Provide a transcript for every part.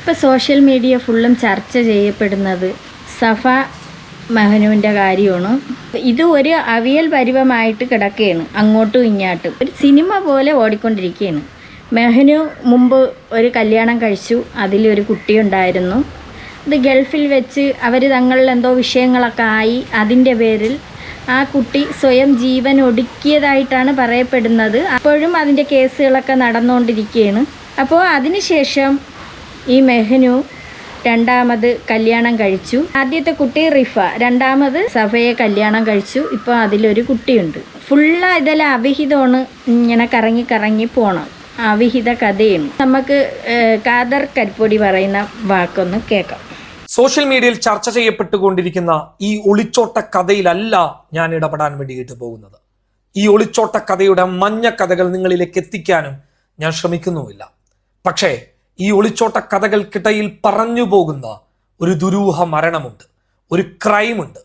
ഇപ്പോൾ social media ഫുള്ളും ചർച്ച ചെയ്യപ്പെടുന്നത് സഫ മെഹനുവിൻ്റെ കാര്യമാണ്. ഇത് ഒരു അവിയൽ പരുവമായിട്ട് കിടക്കുകയാണ്, അങ്ങോട്ടും ഇങ്ങോട്ടും ഒരു സിനിമ പോലെ ഓടിക്കൊണ്ടിരിക്കുകയാണ്. മെഹനു മുമ്പ് ഒരു കല്യാണം കഴിച്ചു, അതിലൊരു കുട്ടിയുണ്ടായിരുന്നു. ഇത് ഗൾഫിൽ വെച്ച് അവർ തങ്ങളിൽ എന്തോ വിഷയങ്ങളൊക്കെ ആയി, അതിൻ്റെ പേരിൽ ആ കുട്ടി സ്വയം ജീവൻ ഒടുക്കിയതായിട്ടാണ് പറയപ്പെടുന്നത്. അപ്പോഴും അതിൻ്റെ കേസുകളൊക്കെ നടന്നുകൊണ്ടിരിക്കുകയാണ്. അപ്പോൾ അതിനുശേഷം ഈ മെഹനു രണ്ടാമത് കല്യാണം കഴിച്ചു. ആദ്യത്തെ കുട്ടി റിഫ, രണ്ടാമത് സഫയെ കല്യാണം കഴിച്ചു. ഇപ്പോൾ അതിലൊരു കുട്ടിയുണ്ട്. ഫുള്ള് ഇതെല്ലാം അവിഹിതമാണ്, ഇങ്ങനെ കറങ്ങി കറങ്ങി പോകണം, അവിഹിത കഥയാണ്. നമുക്ക് ഖാദർ കരിപ്പൊടി പറയുന്ന വാക്കൊന്ന് കേൾക്കാം. സോഷ്യൽ മീഡിയയിൽ ചർച്ച ചെയ്യപ്പെട്ടുകൊണ്ടിരിക്കുന്ന ഈ ഒളിച്ചോട്ട കഥയിലല്ല ഞാൻ ഇടപെടാൻ വേണ്ടിയിട്ട് പോകുന്നത്. ഈ ഒളിച്ചോട്ട കഥയുടെ മഞ്ഞ കഥകൾ നിങ്ങളിലേക്ക് എത്തിക്കാനും ഞാൻ ശ്രമിക്കുന്നുമില്ല. പക്ഷേ ഈ ഒളിച്ചോട്ട കഥകൾക്കിടയിൽ പറഞ്ഞു പോകുന്ന ഒരു ദുരൂഹ മരണമുണ്ട്, ഒരു ക്രൈമുണ്ട്.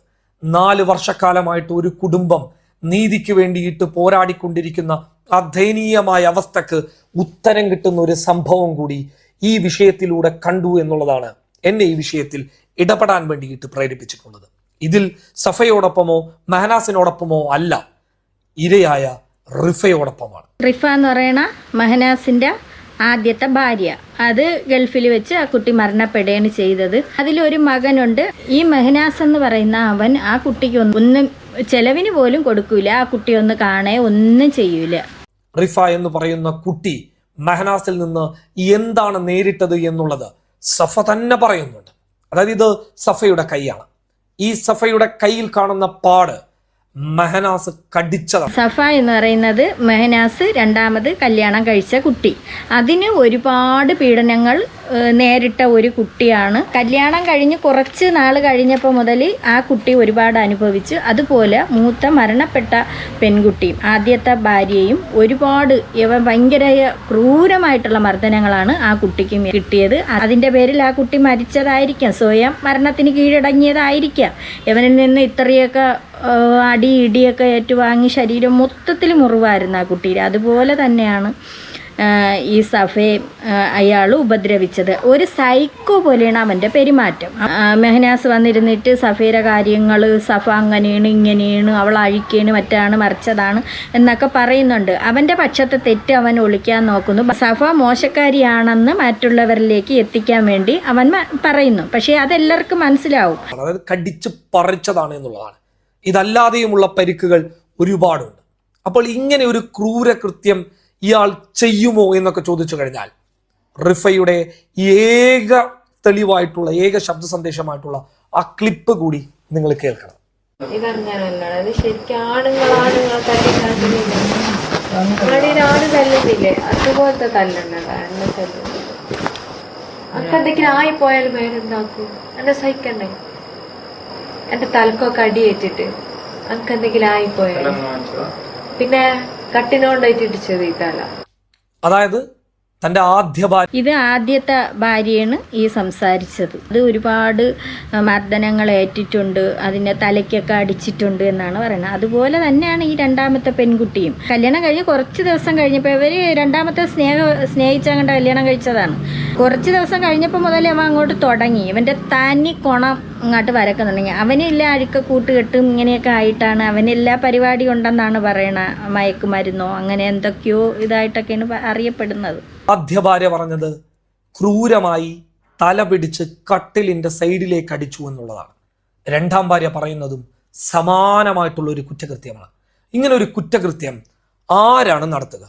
4 വർഷക്കാലമായിട്ട് ഒരു കുടുംബം നീതിക്ക് വേണ്ടിയിട്ട് പോരാടിക്കൊണ്ടിരിക്കുന്ന ആ ദയനീയമായ അവസ്ഥക്ക് ഉത്തരം കിട്ടുന്ന ഒരു സംഭവം കൂടി ഈ വിഷയത്തിലൂടെ കണ്ടു എന്നുള്ളതാണ് എന്നെ ഈ വിഷയത്തിൽ ഇടപെടാൻ വേണ്ടിയിട്ട് പ്രേരിപ്പിച്ചിട്ടുള്ളത്. ഇതിൽ സഫയോടൊപ്പമോ മെഹനാസിനോടൊപ്പമോ അല്ല, ഇരയായ റിഫയോടൊപ്പമാണ്. റിഫ എന്ന് പറയുന്ന മെഹനാസിൻ്റെ ആദ്യത്തെ ഭാര്യ. അത് ഗൾഫിൽ വെച്ച് ആ കുട്ടി മരണപ്പെടുകയാണ് ചെയ്തത്. അതിലൊരു മകനുണ്ട്. ഈ മെഹനാസ് എന്ന് പറയുന്ന അവൻ ആ കുട്ടിക്ക് ഒന്നും ചെലവിന് പോലും കൊടുക്കൂല, ആ കുട്ടി ഒന്ന് കാണേ ഒന്നും ചെയ്യൂല. റിഫ എന്ന് പറയുന്ന കുട്ടി മെഹനാസിൽ നിന്ന് എന്താണ് നേരിട്ടത് എന്നുള്ളത് സഫ തന്നെ പറയുന്നുണ്ട്. അതായത് ഇത് സഫയുടെ കൈയാണ്. ഈ സഫയുടെ കയ്യിൽ കാണുന്ന പാട് മെഹനാസ് കടിച്ചതാണ്. സഫ എന്ന് പറയുന്നത് മെഹനാസ് രണ്ടാമത് കല്യാണം കഴിച്ച കുട്ടി. അതിന് ഒരുപാട് പീഡനങ്ങൾ നേരിട്ട ഒരു കുട്ടിയാണ്. കല്യാണം കഴിഞ്ഞ് കുറച്ച് നാൾ കഴിഞ്ഞപ്പോൾ മുതൽ ആ കുട്ടി ഒരുപാട് അനുഭവിച്ചു. അതുപോലെ മൂത്ത മരണപ്പെട്ട പെൺകുട്ടിയും ആദ്യത്തെ ഭാര്യയും ഒരുപാട് ഭയങ്കര ക്രൂരമായിട്ടുള്ള മർദ്ദനങ്ങളാണ് ആ കുട്ടിക്ക് കിട്ടിയത്. അതിൻ്റെ പേരിൽ ആ കുട്ടി മരിച്ചതായിരിക്കാം, സ്വയം മരണത്തിന് കീഴടങ്ങിയതായിരിക്കാം. ഇവനിൽ നിന്ന് ഇത്രയൊക്കെ അടി ഇടിയൊക്കെ ഏറ്റുവാങ്ങി ശരീരം മൊത്തത്തിൽ മുറിവായിരുന്നു ആ കുട്ടിയുടെ. അതുപോലെ തന്നെയാണ് ഈ സഫയെ അയാൾ ഉപദ്രവിച്ചത്. ഒരു സൈക്കോ പോലെയാണ് അവൻ്റെ പെരുമാറ്റം. മെഹനാസ് വന്നിരുന്നിട്ട് സഫയുടെ കാര്യങ്ങൾ, സഫ അങ്ങനെയാണ് ഇങ്ങനെയാണ്, അവൾ അഴിക്കാണ് മറ്റാണ് മറിച്ചതാണ് എന്നൊക്കെ പറയുന്നുണ്ട്. അവൻ്റെ പക്ഷത്തെ തെറ്റ് അവൻ ഒളിക്കാൻ നോക്കുന്നു. സഫ മോശക്കാരിയാണെന്ന് മറ്റുള്ളവരിലേക്ക് എത്തിക്കാൻ വേണ്ടി അവൻ പറയുന്നു. പക്ഷേ അതെല്ലാവർക്കും മനസ്സിലാവും, അതായത് കടിച്ച് പറിച്ചതാണ് എന്നുള്ളതാണ്. ഇതല്ലാതെയുമുള്ള പരിക്കുകൾ ഒരുപാടുണ്ട്. അപ്പോൾ ഇങ്ങനെ ഒരു ക്രൂരകൃത്യം ഇയാൾ ചെയ്യുമോ എന്നൊക്കെ ചോദിച്ചു കഴിഞ്ഞാൽ റിഫയുടെ ഏക തെളിവായിട്ടുള്ള ഏക ശബ്ദ സന്ദേശമായിട്ടുള്ള ആ ക്ലിപ്പ് കൂടി നിങ്ങൾ കേൾക്കണം. ഇതങ്ങനല്ല, ശരിക്കും ആണുങ്ങളെ തല്ലുന്നില്ലേ അതുപോലത്തെ തല്ലുണ്ടല്ലോ. അക്കെന്തെങ്കിലും ആയിപ്പോയാലും പേരെന്താക്കും, എന്നെ സഹിക്കണ്ടേ? എന്റെ തലക്കൊക്കെ അടിയേറ്റിട്ട് അക്കെന്തെങ്കിലും ആയിപ്പോയാലും പിന്നെ കട്ടിനോണ്ടായിട്ട് ഇടിച്ചത് ഈ തല. അതായത് തൻ്റെ ആദ്യ ഭാര്യ, ഇത് ആദ്യത്തെ ഭാര്യയാണ് ഈ സംസാരിച്ചത്. അത് ഒരുപാട് മർദ്ദനങ്ങൾ ഏറ്റിട്ടുണ്ട്, അതിൻ്റെ തലയ്ക്കൊക്കെ അടിച്ചിട്ടുണ്ട് എന്നാണ് പറയുന്നത്. അതുപോലെ തന്നെയാണ് ഈ രണ്ടാമത്തെ പെൺകുട്ടിയും. കല്യാണം കഴിഞ്ഞ് കുറച്ച് ദിവസം കഴിഞ്ഞപ്പോൾ ഇവർ രണ്ടാമത്തെ സ്നേഹിച്ചങ്ങണ്ട കല്യാണം കഴിച്ചതാണ്. കുറച്ച് ദിവസം കഴിഞ്ഞപ്പോൾ മുതൽ അവൻ അങ്ങോട്ട് തുടങ്ങി ഇവൻ്റെ തനി കൊണം അങ്ങോട്ട് വരക്കുന്നുണ്ടെങ്കിൽ അവനില്ല അഴുക്ക കൂട്ടുകെട്ടും ഇങ്ങനെയൊക്കെ ആയിട്ടാണ്. അവനെല്ലാ പരിപാടി ഉണ്ടെന്നാണ് പറയണ, മയക്കുമരുന്നോ അങ്ങനെ എന്തൊക്കെയോ ഇതായിട്ടൊക്കെയാണ് അറിയപ്പെടുന്നത്. ആദ്യ ഭാര്യ പറഞ്ഞത് ക്രൂരമായി തല പിടിച്ച് കട്ടിലിന്റെ സൈഡിലേക്ക് അടിച്ചു എന്നുള്ളതാണ്. രണ്ടാം ഭാര്യ പറയുന്നതും സമാനമായിട്ടുള്ള ഒരു കുറ്റകൃത്യമാണ്. ഇങ്ങനെ ഒരു കുറ്റകൃത്യം ആരാണ് നടത്തുക?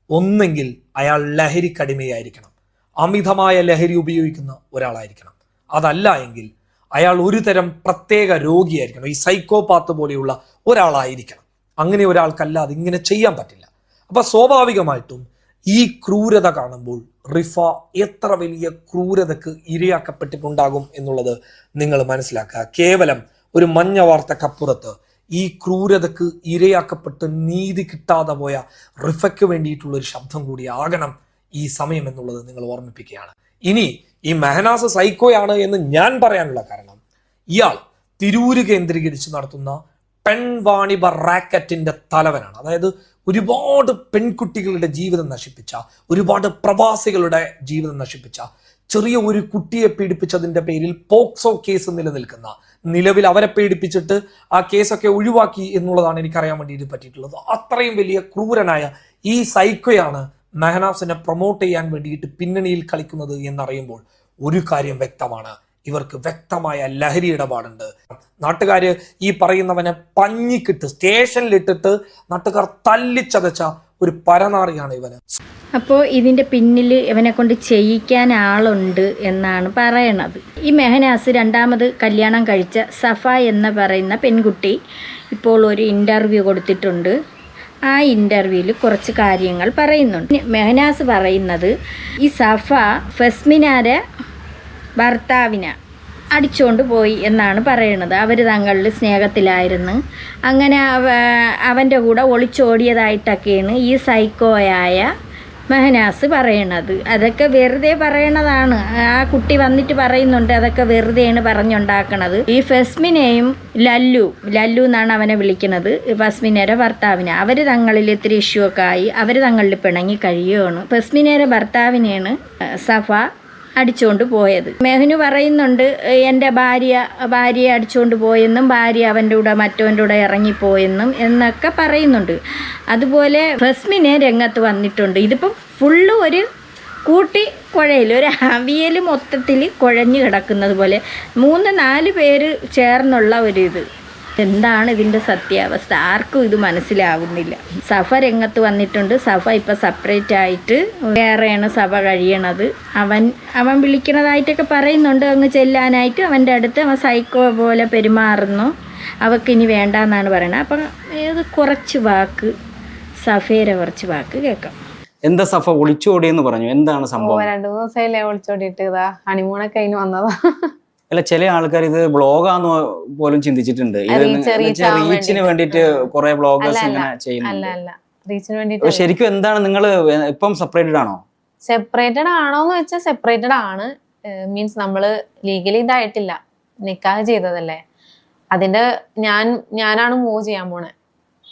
ഒന്നെങ്കിൽ അയാൾ ലഹരിക്കടിമയായിരിക്കണം, അമിതമായ ലഹരി ഉപയോഗിക്കുന്ന ഒരാളായിരിക്കണം. അതല്ല എങ്കിൽ അയാൾ ഒരു തരം പ്രത്യേക രോഗിയായിരിക്കണം, ഈ സൈക്കോപാത്ത് പോലെയുള്ള ഒരാളായിരിക്കണം. അങ്ങനെ ഒരാൾക്കല്ലാതെ ഇങ്ങനെ ചെയ്യാൻ പറ്റില്ല. അപ്പൊ സ്വാഭാവികമായിട്ടും ഈ ക്രൂരത കാണുമ്പോൾ റിഫ എത്ര വലിയ ക്രൂരതക്ക് ഇരയാക്കപ്പെട്ടിട്ടുണ്ടാകും എന്നുള്ളത് നിങ്ങൾ മനസ്സിലാക്കുക. കേവലം ഒരു മഞ്ഞ വാർത്തക്കപ്പുറത്ത് ഈ ക്രൂരതക്ക് ഇരയാക്കപ്പെട്ട് നീതി കിട്ടാതെ പോയ റിഫയ്ക്ക് വേണ്ടിയിട്ടുള്ള ഒരു ശബ്ദം കൂടി ആകണം ഈ സമയം എന്നുള്ളത് നിങ്ങൾ ഓർമ്മിപ്പിക്കുകയാണ്. ഇനി ഈ മെഹനാസ് സൈക്കോയാണ് എന്ന് ഞാൻ പറയാനുള്ള കാരണം, ഇയാൾ തിരൂര് കേന്ദ്രീകരിച്ച് നടത്തുന്ന പെൺവാണിഭ റാക്കറ്റിന്റെ തലവനാണ്. അതായത് ഒരുപാട് പെൺകുട്ടികളുടെ ജീവിതം നശിപ്പിച്ച, ഒരുപാട് പ്രവാസികളുടെ ജീവിതം നശിപ്പിച്ച, ചെറിയ ഒരു കുട്ടിയെ പീഡിപ്പിച്ചതിന്റെ പേരിൽ പോക്സോ കേസ് നിലനിൽക്കുന്ന, നിലവിൽ അവരെ പീഡിപ്പിച്ചിട്ട് ആ കേസൊക്കെ ഒഴിവാക്കി എന്നുള്ളതാണ് എനിക്കറിയാൻ വേണ്ടിയിട്ട് പറ്റിയിട്ടുള്ളത്. അത്രയും വലിയ ക്രൂരനായ ഈ സൈക്കോയാണ് മെഹനാസിനെ പ്രൊമോട്ട് ചെയ്യാൻ വേണ്ടിയിട്ട് പിന്നണിയിൽ കളിക്കുന്നത് എന്നറിയുമ്പോൾ ഒരു കാര്യം വ്യക്തമാണ്, ഇവർക്ക് വ്യക്തമായ ലഹരി ഇടപാടുണ്ട്. നാട്ടുകാര് ഈ പറയുന്നവനെ പഞ്ഞിക്കിട്ട് സ്റ്റേഷനിലിട്ടിട്ട് നാട്ടുകാർ തല്ലിച്ചതച്ച ഒരു പരനാറിയാണ് ഇവന്. അപ്പോൾ ഇതിൻ്റെ പിന്നിൽ ഇവനെ കൊണ്ട് ചെയ്യിക്കാൻ ആളുണ്ട് എന്നാണ് പറയണത്. ഈ മെഹനാസ് രണ്ടാമത് കല്യാണം കഴിച്ച സഫ എന്ന് പറയുന്ന പെൺകുട്ടി ഇപ്പോൾ ഒരു ഇൻ്റർവ്യൂ കൊടുത്തിട്ടുണ്ട്. ആ ഇൻ്റർവ്യൂവിൽ കുറച്ച് കാര്യങ്ങൾ പറയുന്നുണ്ട്. മെഹനാസ് പറയുന്നത് ഈ സഫ ഫസ്മിനാരെ ഭർത്താവിനെ അടിച്ചുകൊണ്ട് പോയി എന്നാണ് പറയുന്നത്. അവർ തങ്ങളിൽ സ്നേഹത്തിലായിരുന്നു. അങ്ങനെ അവൻ്റെ കൂടെ ഒളിച്ചോടിയതായിട്ടൊക്കെയാണ് ഈ സൈക്കോയായ മെഹനാസ് പറയണത്. അതൊക്കെ വെറുതെ പറയണതാണ്. ആ കുട്ടി വന്നിട്ട് പറയുന്നുണ്ട് അതൊക്കെ വെറുതെയാണ് പറഞ്ഞുണ്ടാക്കണത്. ഈ ഫസ്മിനെയും ലല്ലു എന്നാണ് അവനെ വിളിക്കുന്നത്, ഫസ്മിനയുടെ ഭർത്താവിനെ, അവർ തങ്ങളിൽ ഇത്തിരി ഇഷ്യൂ ഒക്കെ ആയി അവർ തങ്ങളിൽ പിണങ്ങി കഴിയുകയാണ്. ഫസ്മിനയുടെ ഭർത്താവിനെയാണ് സഫ അടിച്ചുകൊണ്ട് പോയത്. മെഹനു പറയുന്നുണ്ട് എൻ്റെ ഭാര്യയെ അടിച്ചുകൊണ്ട് പോയെന്നും ഭാര്യ അവൻ്റെ കൂടെ മറ്റവൻ്റെ കൂടെ ഇറങ്ങിപ്പോയെന്നും എന്നൊക്കെ പറയുന്നുണ്ട്. അതുപോലെ ഫസ്മിനെ രംഗത്ത് വന്നിട്ടുണ്ട്. ഇതിപ്പം ഫുള്ള് ഒരു കൂട്ടി കുഴയിൽ, ഒരു അവിയൽ മൊത്തത്തിൽ കുഴഞ്ഞു കിടക്കുന്നത് പോലെ 3-4 പേര് ചേർന്നുള്ള ഒരിത്. എന്താണ് ഇതിൻ്റെ സത്യാവസ്ഥ? ആർക്കും ഇത് മനസ്സിലാവുന്നില്ല. സഫ രംഗത്ത് വന്നിട്ടുണ്ട്. സഫ ഇപ്പം സെപ്പറേറ്റ് ആയിട്ട് വേറെയാണ് സഭ കഴിയണത്. അവൻ വിളിക്കണതായിട്ടൊക്കെ പറയുന്നുണ്ട് അങ്ങ് ചെല്ലാനായിട്ട്. അവൻ്റെ അടുത്ത് അവൻ സൈക്കോ പോലെ പെരുമാറുന്നു, അവൾക്കിനി വേണ്ടെന്നാണ് പറയുന്നത്. അപ്പം ഇത് കുറച്ച് വാക്ക്, സഫയുടെ കുറച്ച് വാക്ക് കേൾക്കാം. എന്താ സഫ ഒളിച്ചോടിയെന്ന് പറഞ്ഞു, എന്താണ് സംഭവം? 2-3 ദിവസമായില്ലേ ഒളിച്ചോടിയിട്ട്. ഇതാ ഹണിമൂണൊക്കെ കഴിഞ്ഞ് വന്നതാ. അല്ല, ചില ആൾക്കാർ ഇത് ബ്ലോഗാന്ന് പോലും ചിന്തിച്ചിട്ടുണ്ട്. റീച്ചിന് വേണ്ടിട്ട് കുറെ ബ്ലോഗേഴ്സ് ഇങ്ങനെ ചെയ്യുന്നുണ്ട്. റീച്ചിന് വേണ്ടിട്ട്. ശരിക്കും എന്താണ് നിങ്ങൾ ഇപ്പം സെപ്പറേറ്റഡ് ആണോ? സെപ്പറേറ്റഡ് ആണോന്ന് വെച്ചാൽ സെപ്പറേറ്റഡ് ആണ്. മീൻസ് നമ്മള് ലീഗലി ഇതായിട്ടില്ല, നിക്കാഹ് ചെയ്തതല്ലേ. അതിന്റെ ഞാനാണ് മൂവ് ചെയ്യാൻ പോണേ.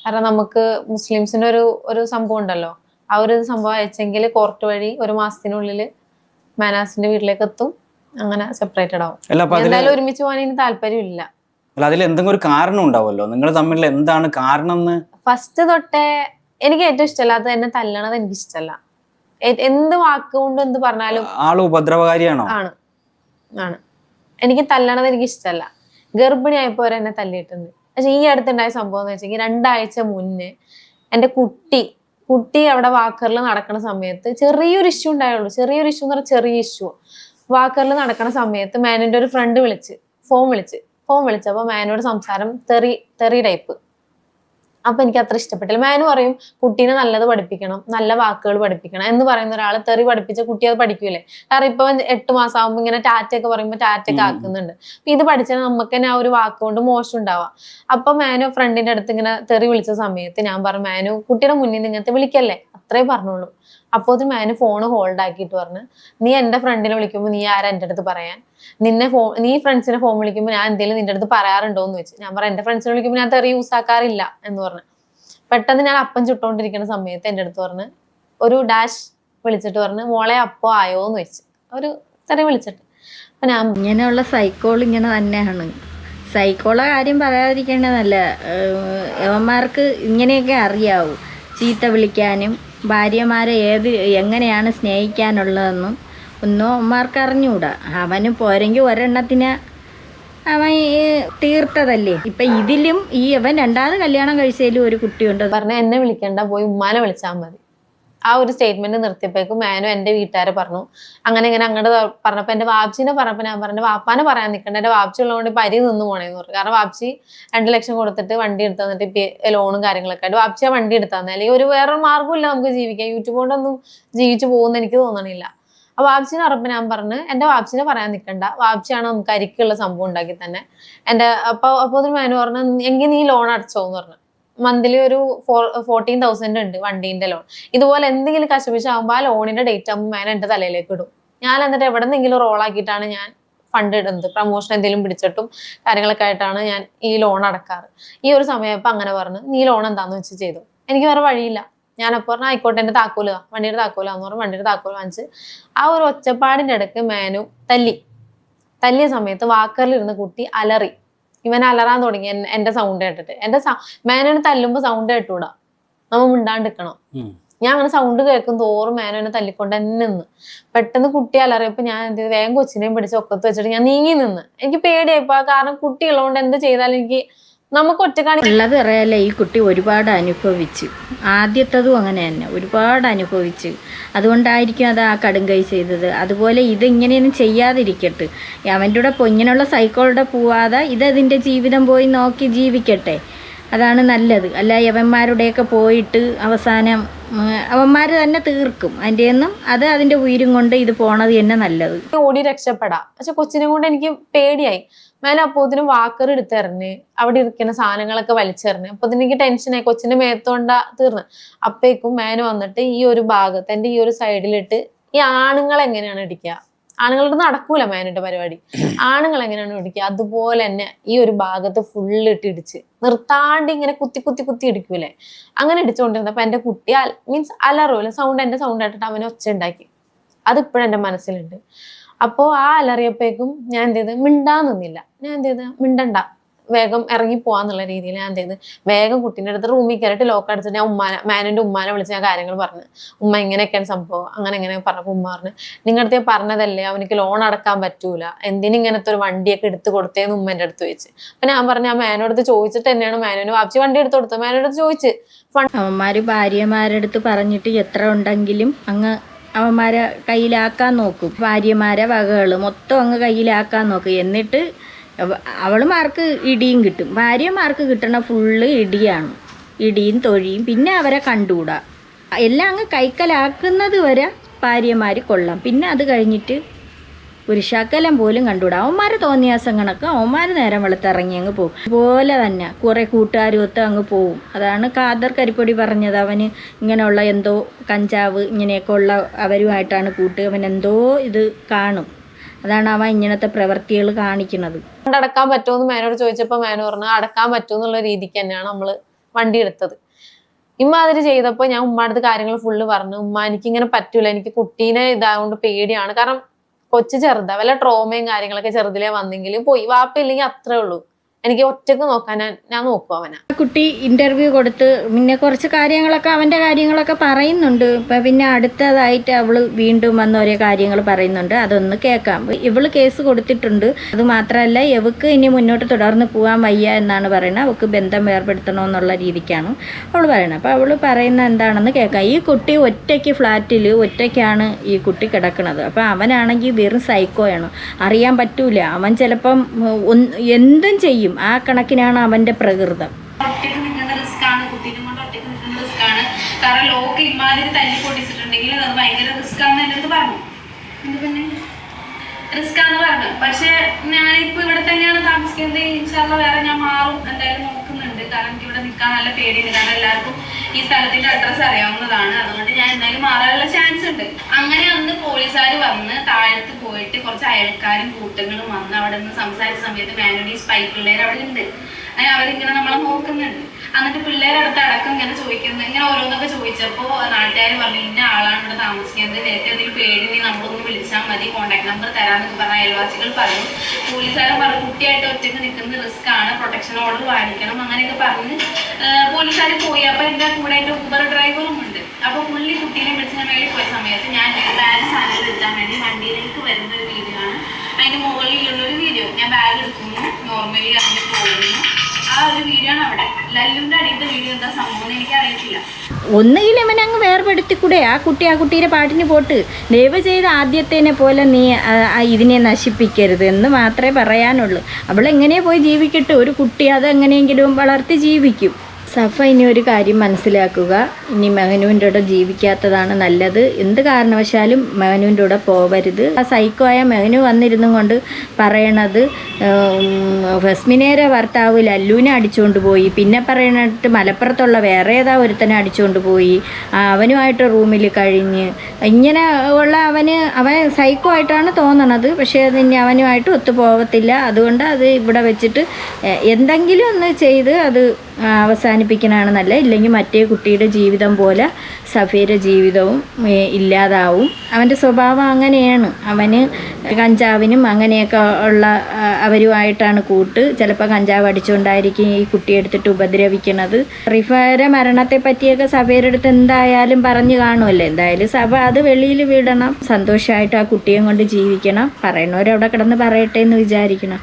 കാരണം നമുക്ക് മുസ്ലിംസിന്റെ ഒരു സംഭവം ഉണ്ടല്ലോ, ആ ഒരു സംഭവം അയച്ചെങ്കിൽ കോർട്ട് വഴി 1 മാസത്തിനുള്ളിൽ മെഹനാസിന്റെ വീട്ടിലേക്ക് എത്തും. അങ്ങനെ സെപ്പറേറ്റഡ് ആവും. എന്തായാലും ഒരുമിച്ച് പോകാൻ ഇനി താല്പര്യമില്ല. അതിൽ എന്തെങ്കിലും ഒരു കാരണം ഉണ്ടാവുമല്ലോ, നിങ്ങൾ തമ്മിൽ എന്താണ് കാരണം? ഫസ്റ്റ് തൊട്ടേ എനിക്ക് ഏറ്റവും ഇഷ്ടമല്ലാത്തത് എന്നെ തല്ലണത് എനിക്ക് ഇഷ്ടമല്ല. എന്ത് വാക്കുകൊണ്ട് എന്ത് പറഞ്ഞാലും ആള് ഉപദ്രവകാരിയാണോ? ആണ്. എനിക്ക് തല്ലണത് എനിക്ക് ഇഷ്ടമല്ല. ഗർഭിണിയായപ്പോ വരെ എന്നെ തല്ലിയിട്ടുണ്ട്. പക്ഷെ ഈ അടുത്തുണ്ടായ സംഭവം എന്ന് വെച്ചെങ്കിൽ 2 ആഴ്ച മുന്നേ എന്റെ കുട്ടി അവിടെ വാക്കറിൽ നടക്കുന്ന സമയത്ത് ചെറിയൊരു ഇഷ്യൂ ഉണ്ടായുള്ളൂ. ചെറിയൊരു ഇഷ്യൂ എന്ന് പറഞ്ഞാൽ ചെറിയ ഇഷ്യൂ. വാക്കറിൽ നടക്കുന്ന സമയത്ത് മാനിന്റെ ഒരു ഫ്രണ്ട് ഫോൺ വിളിച്ചപ്പോ മാനോട് സംസാരം തെറി ടൈപ്പ്. അപ്പൊ എനിക്ക് അത്ര ഇഷ്ടപ്പെട്ടില്ല. മാനു പറയും കുട്ടീനെ നല്ലത് പഠിപ്പിക്കണം, നല്ല വാക്കുകൾ പഠിപ്പിക്കണം എന്ന് പറയുന്ന ഒരാള് തെറി പഠിപ്പിച്ച കുട്ടി അത് പഠിക്കൂലേ? കാരണം ഇപ്പൊ 8 മാസം ആകുമ്പോ ഇങ്ങനെ ടാറ്റയൊക്കെ പറയുമ്പോ ടാറ്റയൊക്കെ ആക്കുന്നുണ്ട്. അപ്പൊ ഇത് പഠിച്ചാൽ നമുക്ക് തന്നെ ആ ഒരു വാക്കുകൊണ്ട് മോശം ഉണ്ടാവാം. അപ്പൊ മാനു ഫ്രണ്ടിന്റെ അടുത്ത് ഇങ്ങനെ തെറി വിളിച്ച സമയത്ത് ഞാൻ പറഞ്ഞു, മാനു കുട്ടിയുടെ മുന്നിൽ നിന്ന് ഇങ്ങനത്തെ വിളിക്കല്ലേ, അത്രേ പറഞ്ഞോളൂ. അപ്പോ മാനു ഫോണ് ഹോൾഡ് ആക്കിയിട്ട് പറഞ്ഞു, നീ എന്റെ ഫ്രണ്ടിനെ വിളിക്കുമ്പോൾ നീ ആരാ എന്റെ അടുത്ത് പറയാൻ? നീ ഫ്രണ്ട്സിനെ ഫോൺ വിളിക്കുമ്പോൾ ഞാൻ എന്തെങ്കിലും നിന്റെ അടുത്ത് പറയാറുണ്ടോ എന്ന് വെച്ച്. ഞാൻ പറഞ്ഞു എന്റെ ഫ്രണ്ട്സിനെ വിളിക്കുമ്പോൾ ഞാൻ തെറി യൂസ് ആക്കാറില്ല എന്ന് പറഞ്ഞു. പെട്ടെന്ന് ഞാൻ അപ്പം ചുട്ടോണ്ടിരിക്കുന്ന സമയത്ത് എന്റെ അടുത്ത് പറഞ്ഞ് ഒരു ഡാഷ് വിളിച്ചിട്ട് പറഞ്ഞു, മോളെ അപ്പോ ആയോ എന്ന് വെച്ച് ഒരു തെറി വിളിച്ചിട്ട്. അപ്പൊ ഞാൻ ഇങ്ങനെയുള്ള സൈക്കോൾ ഇങ്ങനെ തന്നെയാണ്. സൈക്കോളെ കാര്യം പറയാതിരിക്കേണ്ടതല്ല, യവന്മാർക്ക് ഇങ്ങനെയൊക്കെ അറിയാവൂ. ചീത്ത വിളിക്കാനും ഭാര്യമാരെ എങ്ങനെയാണ് സ്നേഹിക്കാനുള്ളതെന്നും ഒന്നും അവന്മാർക്ക് അറിഞ്ഞുകൂടാ. അവന് പോരെങ്കിൽ ഒരെണ്ണത്തിന് അവൻ തീർത്തതല്ലേ. ഇപ്പൊ ഇതിലും അവൻ 2ാമത് കല്യാണം കഴിച്ചതിലും ഒരു കുട്ടിയുണ്ട്. പറഞ്ഞ എന്നെ വിളിക്കണ്ട, പോയി ഉമ്മാനെ വിളിച്ചാൽ മതി. ആ ഒരു സ്റ്റേറ്റ്മെന്റ് നിർത്തിയപ്പോഴേക്കും മാനു എന്റെ വീട്ടുകാരെ പറഞ്ഞു. അങ്ങനെ അങ്ങോട്ട് പറഞ്ഞപ്പോ എന്റെ വാപ്ചിനെ പറഞ്ഞപ്പോ ഞാൻ പറഞ്ഞു വാപ്പാനെ പറയാൻ നിൽക്കണ്ട, എന്റെ വാപ്ചി ഉള്ളതുകൊണ്ട് ഇപ്പൊ അരി നിന്ന് പോണേന്ന് പറഞ്ഞു. കാരണം വാപ്ചി 2 ലക്ഷം കൊടുത്തിട്ട് വണ്ടി എടുത്തു തന്നിട്ട് ഇപ്പൊ ലോണും കാര്യങ്ങളൊക്കെ ആയിട്ട് വാപ്ചിയെ വണ്ടി എടുത്തു തന്നെ. അല്ലെങ്കിൽ വേറൊരു മാർഗ്ഗമില്ല നമുക്ക് ജീവിക്കാൻ. യൂട്യൂബ് കൊണ്ടൊന്നും ജീവിച്ചു പോകുന്ന എനിക്ക് തോന്നണില്ല. അപ്പൊ വാപ്ചിനെ പറഞ്ഞപ്പോ ഞാൻ പറഞ്ഞു എന്റെ വാപ്ചിനെ പറയാൻ നിൽക്കണ്ട, വാപ്ചിയാണ് നമുക്ക് അരിക്കുള്ള സംഭവം ഉണ്ടാക്കി തന്നെ. അപ്പൊ മാനു പറഞ്ഞു എങ്കിൽ നീ ലോൺ അടച്ചോന്ന് പറഞ്ഞു. മന്ത്ലി ഒരു 14,000 ഉണ്ട് വണ്ടീന്റെ ലോൺ. ഇതുപോലെ എന്തെങ്കിലും കശപിശാകുമ്പോൾ ആ ലോണിന്റെ ഡേറ്റ് ആകുമ്പോൾ മാൻ എന്റെ തലയിലേക്ക് ഇടും. ഞാൻ എന്നിട്ട് എവിടെ നിന്നെങ്കിലും റോളാക്കിയിട്ടാണ് ഞാൻ ഫണ്ട് ഇടുന്നത്. പ്രൊമോഷൻ എന്തെങ്കിലും പിടിച്ചിട്ടും കാര്യങ്ങളൊക്കെ ആയിട്ടാണ് ഞാൻ ഈ ലോൺ അടക്കാറ്. ഈ ഒരു സമയപ്പോ അങ്ങനെ പറഞ്ഞു നീ ലോൺ എന്താന്ന് വെച്ച് ചെയ്തു. എനിക്ക് വേറെ വഴിയില്ല. ഞാനപ്പോൾ പറഞ്ഞാൽ ആയിക്കോട്ടെ എൻ്റെ താക്കോല് വണ്ടിയുടെ താക്കോലാന്ന് പറഞ്ഞ് വണ്ടിയുടെ താക്കോല് വാങ്ങിച്ച് ആ ഒരു ഒച്ചപ്പാടിന്റെ ഇടയ്ക്ക് മേനു തല്ലിയ സമയത്ത് വാക്കറിലിരുന്ന കുട്ടി അലറി. ഇവൻ അലറാൻ തുടങ്ങി എന്റെ സൗണ്ട് കേട്ടിട്ട്. മേനോനെ തല്ലുമ്പോ സൗണ്ട് കേട്ടൂടാ, നമ്മ മിണ്ടാണ്ടിരിക്കണം. ഞാൻ അങ്ങനെ സൗണ്ട് കേൾക്കും തോറും മേനോനെ തല്ലിക്കൊണ്ട് തന്നെ നിന്ന്. പെട്ടെന്ന് കുട്ടി അലറിയപ്പോ ഞാൻ എന്ത് ചെയ്തു, വേഗം കൊച്ചിനെയും പിടിച്ച് ഒക്കത്ത് വെച്ചിട്ട് ഞാൻ നീങ്ങി നിന്ന്. എനിക്ക് പേടിയായിപ്പോ, കാരണം കുട്ടികളുകൊണ്ട് എന്ത് ചെയ്താലും എനിക്ക് നമുക്ക് ഒറ്റക്കാണി ഉള്ളത് അറിയാല്ല. ഈ കുട്ടി ഒരുപാട് അനുഭവിച്ചു, ആദ്യത്തതും അങ്ങനെ തന്നെ ഒരുപാട് അനുഭവിച്ചു. അതുകൊണ്ടായിരിക്കും അത് ആ കടുങ്കൈ ചെയ്തത്. അതുപോലെ ഇതിങ്ങനെയൊന്നും ചെയ്യാതിരിക്കട്ടെ, അവൻ്റെ കൂടെ ഇങ്ങനെയുള്ള സൈക്കോളുടെ പോവാതെ ഇതതിൻ്റെ ജീവിതം പോയി നോക്കി ജീവിക്കട്ടെ, അതാണ് നല്ലത്. അല്ല യവന്മാരുടെയൊക്കെ പോയിട്ട് അവസാനം അവന്മാർ തന്നെ തീർക്കും അതിൻ്റെ ഒന്നും, അത് അതിൻ്റെ ഉയരും കൊണ്ട് ഇത് പോണത് തന്നെ നല്ലത്. ഓടി രക്ഷപ്പെടാം. പക്ഷെ കൊച്ചിനെ കൊണ്ട് എനിക്ക് പേടിയായി. മേലെ അപ്പോത്തിന് വാക്കർ എടുത്തെറിഞ്ഞ് അവിടെ ഇരിക്കുന്ന സാധനങ്ങളൊക്കെ വലിച്ചെറിഞ്ഞ്. അപ്പൊ എനിക്ക് ടെൻഷനായി, കൊച്ചിന്റെ മേത്തോണ്ടാ തീർന്ന്. അപ്പേക്കും മേന വന്നിട്ട് ഈ ഒരു ഭാഗത്ത് എന്റെ ഈ ഒരു സൈഡിലിട്ട് ഈ ആണുങ്ങൾ എങ്ങനെയാണ് ഇടിക്കുക, ആണുങ്ങളുടെ നടക്കൂല മേനയുടെ പരിപാടി, ആണുങ്ങൾ എങ്ങനെയാണ് ഇടിക്കുക അതുപോലെ തന്നെ ഈ ഒരു ഭാഗത്ത് ഫുള്ളിട്ട് ഇടിച്ച് നിർത്താണ്ട് ഇങ്ങനെ കുത്തി കുത്തി കുത്തി ഇടിക്കൂലേ, അങ്ങനെ ഇടിച്ചുകൊണ്ടിരുന്നപ്പോ എന്റെ കുട്ടി മീൻസ് അലറൂല സൗണ്ട്, എന്റെ സൗണ്ട് ആയിട്ടിട്ട് അവനെ ഒച്ച ഉണ്ടാക്കി. അതിപ്പോഴും എന്റെ മനസ്സിലുണ്ട്. അപ്പോ ആ അലറിയപ്പോഴേക്കും ഞാൻ എന്ത് ചെയ്ത് മിണ്ടാൻ നിന്നില്ല. ഞാൻ എന്ത് ചെയ്ത് മിണ്ടണ്ട, വേഗം ഇറങ്ങി പോവാന്നുള്ള രീതിയിൽ ഞാൻ എന്ത് ചെയ്ത് വേഗം കുട്ടീൻ്റെ അടുത്ത് റൂമിൽ കയറിയിട്ട് ലോക്ക് അടിച്ചിട്ട് ഞാൻ മേനന്റെ ഉമ്മാനെ വിളിച്ച് ഞാൻ കാര്യങ്ങൾ പറഞ്ഞു. ഉമ്മ ഇങ്ങനെയൊക്കെയാണ് സംഭവം, അങ്ങനെ പറഞ്ഞപ്പോൾ ഉമ്മ പറഞ്ഞു, നിങ്ങളുടെ പറഞ്ഞതല്ലേ അവനിക്ക് ലോൺ അടക്കാൻ പറ്റൂല, എന്തിനിങ്ങനത്തെ ഒരു വണ്ടിയൊക്കെ എടുത്ത് കൊടുത്തേന്ന് ഉമ്മ എൻ്റെ അടുത്ത് ചോദിച്ചു. അപ്പൊ ഞാൻ പറഞ്ഞു, ആ മേനോടത്ത് ചോദിച്ചിട്ട് തന്നെയാണ് മേനോന് വാപ്പിച്ച് വണ്ടി എടുത്ത് കൊടുത്തത്. മേനോടത്ത് ചോദിച്ച് അവന്മാര് ഭാര്യമാരടുത്ത് പറഞ്ഞിട്ട് എത്ര ഉണ്ടെങ്കിലും അങ്ങ് അവന്മാരെ കയ്യിലാക്കാൻ നോക്കും. ഭാര്യമാരെ വകകൾ മൊത്തം അങ്ങ് കയ്യിലാക്കാൻ നോക്കും. എന്നിട്ട് അവളുമാർക്ക് ഇടിയും കിട്ടും. ഭാര്യമാർക്ക് കിട്ടണ ഫുള്ള് ഇടിയാണ്, ഇടിയും തൊഴിയും. പിന്നെ അവരെ കണ്ടുകൂടാ. എല്ലാം അങ്ങ് കൈക്കലാക്കുന്നത് വരെ ഭാര്യമാർ കൊള്ളാം. പിന്നെ അത് കഴിഞ്ഞിട്ട് ഒരു ശകലം പോലും കണ്ടുകൂടാ. അവന്മാർ തോന്നിയാസം കണക്ക് അവന്മാർ നേരം വെളുത്തിറങ്ങി അങ്ങ് പോകും. അതുപോലെ തന്നെ കുറേ കൂട്ടുകാരുമൊത്ത് അങ്ങ് പോവും. അതാണ് ഖാദർ കരിപ്പൊടി പറഞ്ഞത്. അവന് ഇങ്ങനെയുള്ള എന്തോ കഞ്ചാവ് ഇങ്ങനെയൊക്കെ ഉള്ള അവരുമായിട്ടാണ് കൂട്ട്. അവൻ എന്തോ ഇത് കാണും, അതാണ് അവൻ ഇങ്ങനത്തെ പ്രവൃത്തികൾ കാണിക്കുന്നത്. അടക്കാൻ പറ്റുമെന്ന് മേനോട് ചോദിച്ചപ്പോ മേനോ പറഞ്ഞു അടക്കാൻ പറ്റുമെന്നുള്ള രീതിക്ക് തന്നെയാണ് നമ്മള് വണ്ടി എടുത്തത്. ഇമ്മാതിരി ചെയ്തപ്പോ ഞാൻ ഉമ്മാടുത്ത് കാര്യങ്ങൾ ഫുള്ള് പറഞ്ഞു. ഉമ്മ എനിക്കിങ്ങനെ പറ്റൂല, എനിക്ക് കുട്ടീനെ ഇതാകൊണ്ട് പേടിയാണ്, കാരണം കൊച്ചു ചെറുതാ, വല്ല ട്രോമയും കാര്യങ്ങളൊക്കെ ചെറുതിലേ വന്നെങ്കിലും പോയി, വാപ്പയില്ലെങ്കിൽ അത്രേ ഉള്ളൂ. എനിക്ക് ഒറ്റക്ക് നോക്കാൻ ഞാൻ നോക്കും അവനെ. കുട്ടി ഇന്റർവ്യൂ കൊടുത്ത് പിന്നെ കുറച്ച് കാര്യങ്ങളൊക്കെ അവൻ്റെ കാര്യങ്ങളൊക്കെ പറയുന്നുണ്ട്. ഇപ്പം പിന്നെ അടുത്തതായിട്ട് അവള് വീണ്ടും വന്ന ഓരോ കാര്യങ്ങൾ പറയുന്നുണ്ട്, അതൊന്ന് കേൾക്കാം. ഇവള് കേസ് കൊടുത്തിട്ടുണ്ട്. അത് മാത്രമല്ല ഇവക്ക് ഇനി മുന്നോട്ട് തുടർന്ന് പോകാൻ വയ്യ എന്നാണ് പറയുന്നത്. അവൾക്ക് ബന്ധം വേർപെടുത്തണമെന്നുള്ള രീതിക്കാണ് അവൾ പറയുന്നത്. അപ്പോൾ അവൾ പറയുന്ന എന്താണെന്ന് കേൾക്കാം. ഈ കുട്ടി ഒറ്റയ്ക്ക് ഫ്ലാറ്റിൽ ഒറ്റയ്ക്കാണ് ഈ കുട്ടി കിടക്കുന്നത്. അപ്പോൾ അവനാണെങ്കിൽ വെറും സൈക്കോയാണ്, അറിയാൻ പറ്റൂല. അവൻ ചിലപ്പം എന്തും ചെയ്യും. ആ കണക്കിനാണ് അവന്റെ പ്രകൃതം. ഒറ്റയ്ക്ക് നിൽക്കുന്ന റിസ്ക് ആണ്, കുട്ടീനെ കൊണ്ട് ഒറ്റയ്ക്ക് നിൽക്കുന്ന റിസ്ക് ആണ്. കാരണം ലോക്ക് ഇമാതിരി തല്ലി പൊടിച്ചിട്ടുണ്ടെങ്കിൽ അത് ഭയങ്കര റിസ്ക് ആണെന്ന് എൻ്റെ അടുത്ത് പറഞ്ഞു. പിന്നെ റിസ്ക് ആണെന്ന് പറഞ്ഞു. പക്ഷെ ഞാനിപ്പോ ഇവിടെ തന്നെയാണ് താമസിക്കുന്നത്. ഇൻഷാല്ല വേറെ ഞാൻ മാറും എന്തായാലും നോക്കുന്നുണ്ട്. കാരണം എനിക്ക് ഇവിടെ നിൽക്കാൻ നല്ല പേടിയുണ്ട്. കാരണം എല്ലാവർക്കും ഈ സ്ഥലത്തിന്റെ അഡ്രസ്സ് അറിയാവുന്നതാണ്. അതുകൊണ്ട് ഞാൻ എന്തായാലും മാറാനുള്ള ചാൻസ് ഉണ്ട്. അങ്ങനെ അന്ന് പോലീസുകാർ വന്ന് താഴത്ത് പോയിട്ട് കുറച്ച് അയൽക്കാരും കൂട്ടങ്ങളും വന്ന് അവിടെ നിന്ന് സംസാരിച്ച സമയത്ത് മാനുവലി സ്പൈ പിള്ളേർ അവിടെ ഉണ്ട്. അവരിങ്ങനെ നമ്മളെ നോക്കുന്നുണ്ട്. എന്നിട്ട് പിള്ളേരടുത്ത് അടക്കം ഇങ്ങനെ ചോദിക്കുന്നത്, ഇങ്ങനെ ഓരോന്നൊക്കെ ചോദിച്ചപ്പോൾ നാട്ടുകാർ പറഞ്ഞു ഇന്ന ആളാണ് ഇവിടെ താമസിക്കുന്നത്, നേരത്തെ എന്തെങ്കിലും പേടി നമ്മളൊന്ന് വിളിച്ചാൽ മതി, കോൺടാക്ട് നമ്പർ തരാമെന്നൊക്കെ പറഞ്ഞ അയൽവാസികൾ പറഞ്ഞു. പോലീസുകാരൻ പറഞ്ഞു കുട്ടിയായിട്ട് ഒറ്റയ്ക്ക് നിൽക്കുന്നത് റിസ്ക് ആണ്, പ്രൊട്ടക്ഷൻ ഓർഡർ വാങ്ങിക്കണം, അങ്ങനെയൊക്കെ പറഞ്ഞ് പോലീസുകാർ പോയി. അപ്പൊ എൻ്റെ കൂടെ ആയിട്ട് ഊബർ ഡ്രൈവറും ഉണ്ട്. അപ്പൊ പുള്ളി കുട്ടീനെ വിളിച്ച് ഞാൻ മേളിൽ പോയ സമയത്ത് ഞാൻ ബാഗ് സാധനങ്ങൾ എടുക്കാൻ വേണ്ടി വണ്ടിയിലേക്ക് വരുന്ന ഒരു വീഡിയോ ആണ്. അതിന്റെ മുകളിലുള്ളൊരു വീഡിയോ, ഞാൻ ബാഗ് എടുക്കുന്നു, നോർമലി അതിന്റെ പോകുന്നു, ആ ഒരു വീഡിയോ ആണ് അവിടെ. ലല്ലുവിന്റെ അടിയത്തെ വീഡിയോ എന്താ സംഭവം എനിക്ക് അറിയത്തില്ല. ഒന്നുകിൽ അവൻ അങ്ങ് വേർപെടുത്തിക്കൂടെ, ആ കുട്ടിയുടെ പാട്ടിന് പോട്ട്. ദയവ് ചെയ്ത് ആദ്യത്തേനെ പോലെ നീ ഇതിനെ നശിപ്പിക്കരുത് എന്ന് മാത്രമേ പറയാനുള്ളൂ. അവളെങ്ങനെ പോയി ജീവിക്കട്ടെ, ഒരു കുട്ടി അതെങ്ങനെയെങ്കിലും വളർത്തി ജീവിക്കും. സഫ ഇനി ഒരു കാര്യം മനസ്സിലാക്കുക, ഇനി മെഹനുവിൻ്റെ കൂടെ ജീവിക്കാത്തതാണ് നല്ലത്. എന്ത് കാരണവശാലും മെഹനുവിൻ്റെ കൂടെ പോവരുത്. ആ സൈക്കോ ആയ മെഹനു വന്നിരുന്നും കൊണ്ട് പറയണത് ഫസ്മിനേരെ ഭർത്താവ് ലല്ലുവിനെ അടിച്ചുകൊണ്ട് പോയി, പിന്നെ പറയണിട്ട് മലപ്പുറത്തുള്ള വേറെ ഏതാ ഒരുത്തനെ അടിച്ചുകൊണ്ട് പോയി, അവനുമായിട്ട് റൂമിൽ കഴിഞ്ഞ്, ഇങ്ങനെ ഉള്ള അവൻ സൈക്കോ ആയിട്ടാണ് തോന്നണത്. പക്ഷേ അത് ഇനി അവനുമായിട്ട് ഒത്തുപോകത്തില്ല. അതുകൊണ്ട് അത് ഇവിടെ വെച്ചിട്ട് എന്തെങ്കിലും ഒന്ന് ചെയ്ത് അത് അവസാനിപ്പിക്കണതാണ് നല്ലത്. ഇല്ലെങ്കിൽ മറ്റേ കുട്ടിയുടെ ജീവിതം പോലെ സഫീര ജീവിതവും ഇല്ലാതാവും. അവൻ്റെ സ്വഭാവം അങ്ങനെയാണ്. അവന് കഞ്ചാവിനും അങ്ങനെയൊക്കെ ഉള്ള അവരുമായിട്ടാണ് കൂട്ട്. ചിലപ്പോൾ കഞ്ചാവ് അടിച്ചുകൊണ്ടായിരിക്കും ഈ കുട്ടിയെ എടുത്തിട്ട് ഉപദ്രവിക്കുന്നത്. റിഫയുടെ മരണത്തെ പറ്റിയൊക്കെ സഫീരുടെ അടുത്ത് എന്തായാലും പറഞ്ഞു കാണുമല്ലോ. എന്തായാലും സഭ അത് വെളിയിൽ വിടണം. സന്തോഷമായിട്ട് ആ കുട്ടിയെ കൊണ്ട് ജീവിക്കണം. പറയുന്നവരവിടെ കിടന്ന് പറയട്ടെ എന്ന് വിചാരിക്കണം.